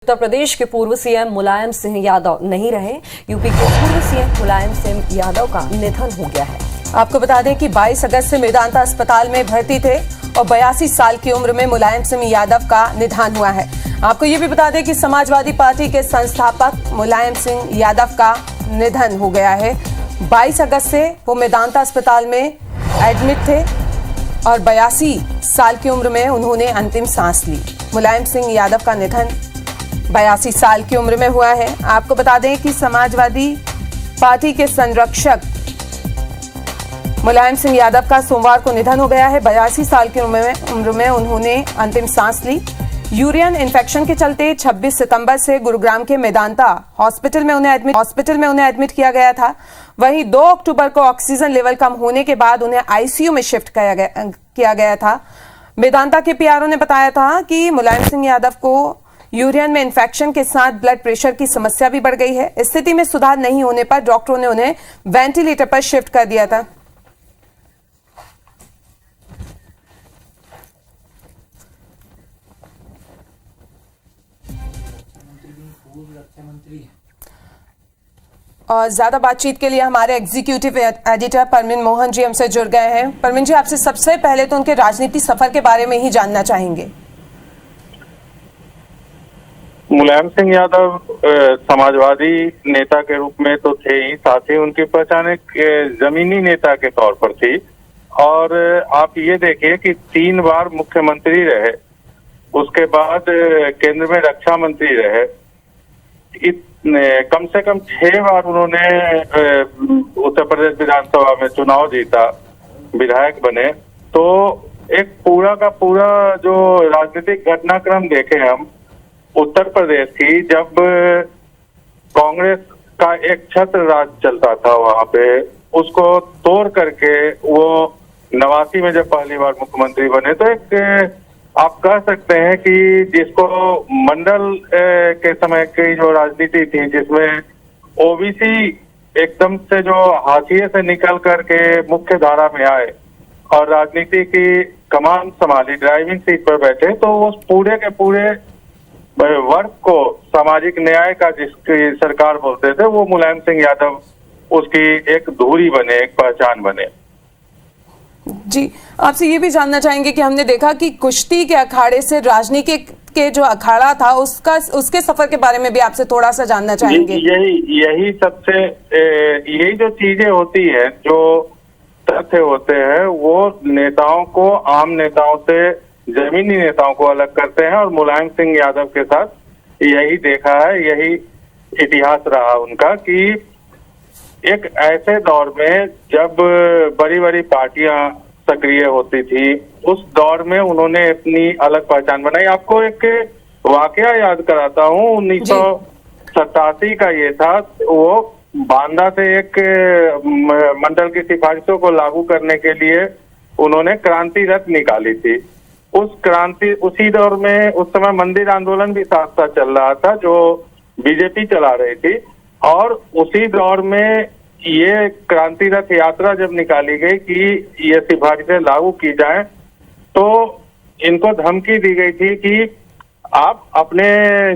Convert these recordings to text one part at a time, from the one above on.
उत्तर प्रदेश के पूर्व सीएम मुलायम सिंह यादव नहीं रहे। यूपी के पूर्व सीएम मुलायम सिंह यादव का निधन हो गया है। आपको बता दें कि 22 अगस्त से मेदांता अस्पताल में भर्ती थे और 82 साल की उम्र में मुलायम सिंह यादव का निधन हुआ है। आपको ये भी बता दें कि समाजवादी पार्टी के संस्थापक मुलायम सिंह यादव का निधन हो गया है। 22 अगस्त से वो मेदांता अस्पताल में एडमिट थे और 82 साल की उम्र में उन्होंने अंतिम सांस ली। मुलायम सिंह यादव का निधन 82 साल की उम्र में हुआ है। आपको बता दें कि समाजवादी पार्टी के संरक्षक मुलायम सिंह यादव का सोमवार को निधन हो गया है। 82 साल की उम्र में उन्होंने अंतिम सांस ली। यूरिन इन्फेक्शन के चलते 26 सितंबर से गुरुग्राम के मेदांता हॉस्पिटल में उन्हें एडमिट किया गया था। वहीं 2 अक्टूबर को ऑक्सीजन लेवल कम होने के बाद उन्हें आईसीयू में शिफ्ट किया गया था। मेदांता के पीआरओ ने बताया था कि मुलायम सिंह यादव को यूरिन में इन्फेक्शन के साथ ब्लड प्रेशर की समस्या भी बढ़ गई है। स्थिति में सुधार नहीं होने पर डॉक्टरों ने उन्हें वेंटिलेटर पर शिफ्ट कर दिया था। और ज्यादा बातचीत के लिए हमारे एग्जीक्यूटिव एडिटर परमीन मोहन जी हमसे जुड़ गए हैं। परमीन जी, आपसे सबसे पहले तो उनके राजनीति सफर के बारे में ही जानना चाहेंगे। मुलायम सिंह यादव समाजवादी नेता के रूप में तो थे ही, साथ ही उनकी पहचान एक जमीनी नेता के तौर पर थी। और आप ये देखिए कि 3 बार मुख्यमंत्री रहे, उसके बाद केंद्र में रक्षा मंत्री रहे, कम से कम 6 बार उन्होंने उत्तर प्रदेश विधानसभा में चुनाव जीता, विधायक बने। तो एक पूरा का पूरा जो राजनीतिक घटनाक्रम देखे हम उत्तर प्रदेश की, जब कांग्रेस का एक छत्र राज चलता था वहां पे, उसको तोड़ करके वो 89 में जब पहली बार मुख्यमंत्री बने, तो एक आप कह सकते हैं कि जिसको मंडल के समय की जो राजनीति थी, जिसमें ओबीसी एकदम से जो हाशिए से निकल करके मुख्य धारा में आए और राजनीति की कमान संभाली, ड्राइविंग सीट पर बैठे, तो वो पूरे के पूरे वर्ग को सामाजिक न्याय का जिसकी सरकार बोलते थे, वो मुलायम सिंह यादव उसकी एक धुरी बने, एक पहचान बने। जी, आपसे ये भी जानना चाहेंगे कि हमने देखा कि कुश्ती के अखाड़े से राजनीति के जो अखाड़ा था उसके सफर के बारे में भी आपसे थोड़ा सा जानना चाहेंगे। यही सबसे यही जो चीजें होती है, जो तथ्य होते हैं, वो नेताओं को, आम नेताओं से जमीनी नेताओं को अलग करते हैं। और मुलायम सिंह यादव के साथ यही देखा है, यही इतिहास रहा उनका कि एक ऐसे दौर में जब बड़ी बड़ी पार्टियां सक्रिय होती थी, उस दौर में उन्होंने अपनी अलग पहचान बनाई। आपको एक वाकया याद कराता हूँ, 1987 का ये था। वो बांदा से एक मंडल की सिफारिशों को लागू करने के लिए उन्होंने क्रांति रथ निकाली थी। उसी दौर में उस समय मंदिर आंदोलन भी साथ साथ चल रहा था, जो बीजेपी चला रही थी। और उसी दौर में ये क्रांति रथ यात्रा जब निकाली गई कि ये सिफारिशें लागू की जाएं, तो इनको धमकी दी गई थी कि आप अपने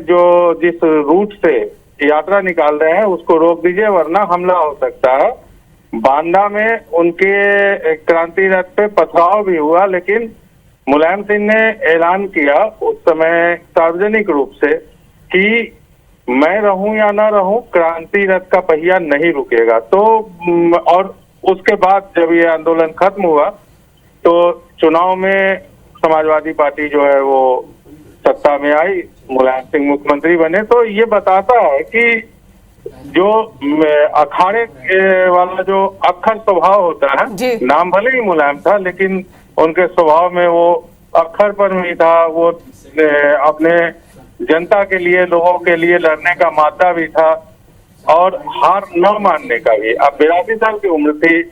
जो जिस रूट से यात्रा निकाल रहे हैं उसको रोक दीजिए, वरना हमला हो सकता है। बांदा में उनके क्रांति रथ पे पथराव भी हुआ, लेकिन मुलायम सिंह ने ऐलान किया उस समय सार्वजनिक रूप से कि मैं रहूं या ना रहूं, क्रांति रथ का पहिया नहीं रुकेगा। तो और उसके बाद जब ये आंदोलन खत्म हुआ, तो चुनाव में समाजवादी पार्टी जो है वो सत्ता में आई, मुलायम सिंह मुख्यमंत्री बने। तो ये बताता है कि जो अखाड़े वाला जो अक्खर स्वभाव होता है, नाम भले ही मुलायम था, लेकिन उनके स्वभाव में वो अक्खर पर भी था। वो अपने जनता के लिए, लोगों के लिए लड़ने का मादा भी था और हार न मानने का भी। अब 82 साल की उम्र थी,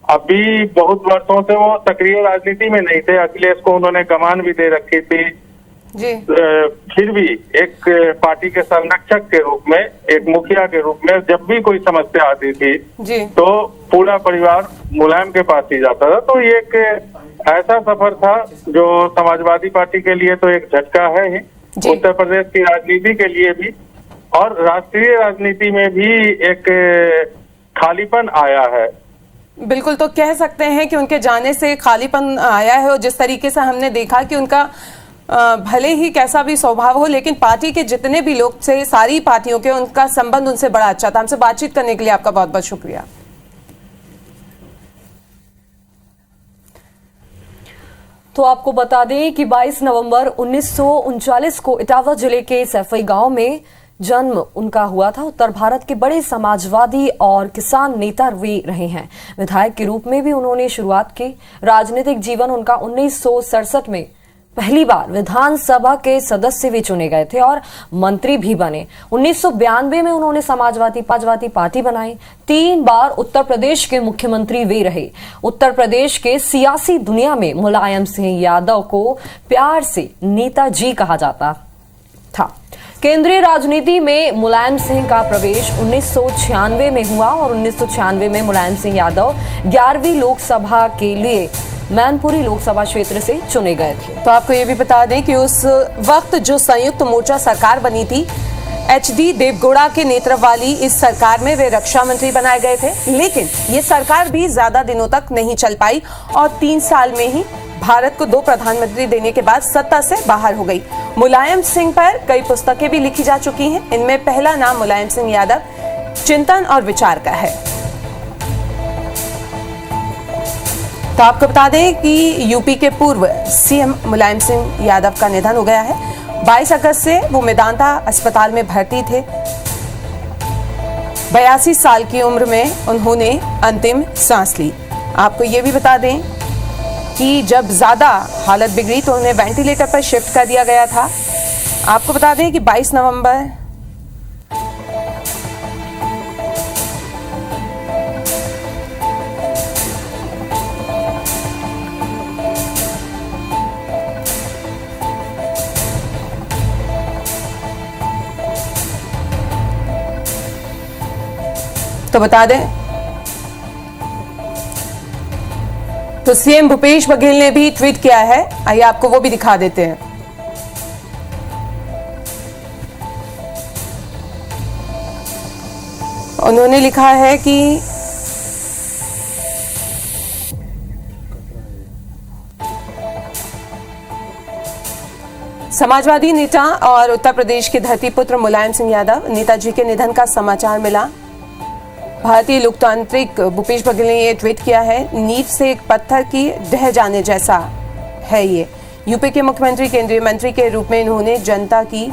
अभी बहुत वर्षों से वो सक्रिय राजनीति में नहीं थे। अखिलेश को उन्होंने कमान भी दे रखी थी जी। फिर भी एक पार्टी के संरक्षक के रूप में, एक मुखिया के रूप में जब भी कोई समस्या आती थी जी, तो पूरा परिवार मुलायम के पास ही जाता था। तो ये एक ऐसा सफर था जो समाजवादी पार्टी के लिए तो एक झटका है ही, जी। उत्तर प्रदेश की राजनीति के लिए भी और राष्ट्रीय राजनीति में भी एक खालीपन आया है। बिल्कुल, तो कह सकते हैं कि उनके जाने से खालीपन आया है, और जिस तरीके से हमने देखा कि उनका भले ही कैसा भी स्वभाव हो, लेकिन पार्टी के जितने भी लोग थे, सारी पार्टियों के, उनका संबंध उनसे बड़ा अच्छा था। हमसे बातचीत करने के लिए आपका बहुत बहुत शुक्रिया। तो आपको बता दें कि 22 नवंबर 1939 को इटावा जिले के सैफई गांव में जन्म उनका हुआ था। उत्तर भारत के बड़े समाजवादी और किसान नेता वे रहे हैं। विधायक के रूप में भी उन्होंने शुरुआत की। राजनीतिक जीवन उनका 1967 में पहली बार विधानसभा के सदस्य भी चुने गए थे और मंत्री भी बने। 1992 में उन्होंने समाजवादी पार्टी बनाई। 3 बार उत्तर प्रदेश के मुख्यमंत्री वे रहे। उत्तर प्रदेश के सियासी दुनिया में मुलायम सिंह यादव को प्यार से नेताजी कहा जाता था। केंद्रीय राजनीति में मुलायम सिंह का प्रवेश 1996 में हुआ और 1996 में मुलायम सिंह यादव 11वीं लोकसभा के लिए मैनपुरी लोकसभा क्षेत्र से चुने गए थे। तो आपको ये भी बता दें कि उस वक्त जो संयुक्त मोर्चा सरकार बनी थी, HD देवगौड़ा के नेतृत्व वाली इस सरकार में वे रक्षा मंत्री बनाए गए थे। लेकिन ये सरकार भी ज्यादा दिनों तक नहीं चल पाई और 3 साल में ही भारत को 2 प्रधानमंत्री देने के बाद सत्ता से बाहर हो गई। मुलायम सिंह पर कई पुस्तकें भी लिखी जा चुकी हैं। इनमें पहला नाम मुलायम सिंह यादव चिंतन और विचार का है। तो आपको बता दें कि यूपी के पूर्व CM मुलायम सिंह यादव का निधन हो गया है। 22 अगस्त से वो मेदांता अस्पताल में भर्ती थे। 82 साल की उम्र में उन्होंने अंतिम सांस ली। आपको ये भी बता दें कि जब ज्यादा हालत बिगड़ी तो उन्हें वेंटिलेटर पर शिफ्ट कर दिया गया था। आपको बता दें कि 22 नवंबर तो बता दें तो CM भूपेश बघेल ने भी ट्वीट किया है। आइए आपको वो भी दिखा देते हैं। उन्होंने लिखा है कि समाजवादी नेता और उत्तर प्रदेश के धरतीपुत्र मुलायम सिंह यादव नेताजी के निधन का समाचार मिला। भारतीय लोकतांत्रिक भूपेश बघेल ने यह ट्वीट किया है, नींव से एक पत्थर की ढह जाने जैसा है ये। यूपी के मुख्यमंत्री, केंद्रीय मंत्री के रूप में इन्होंने जनता की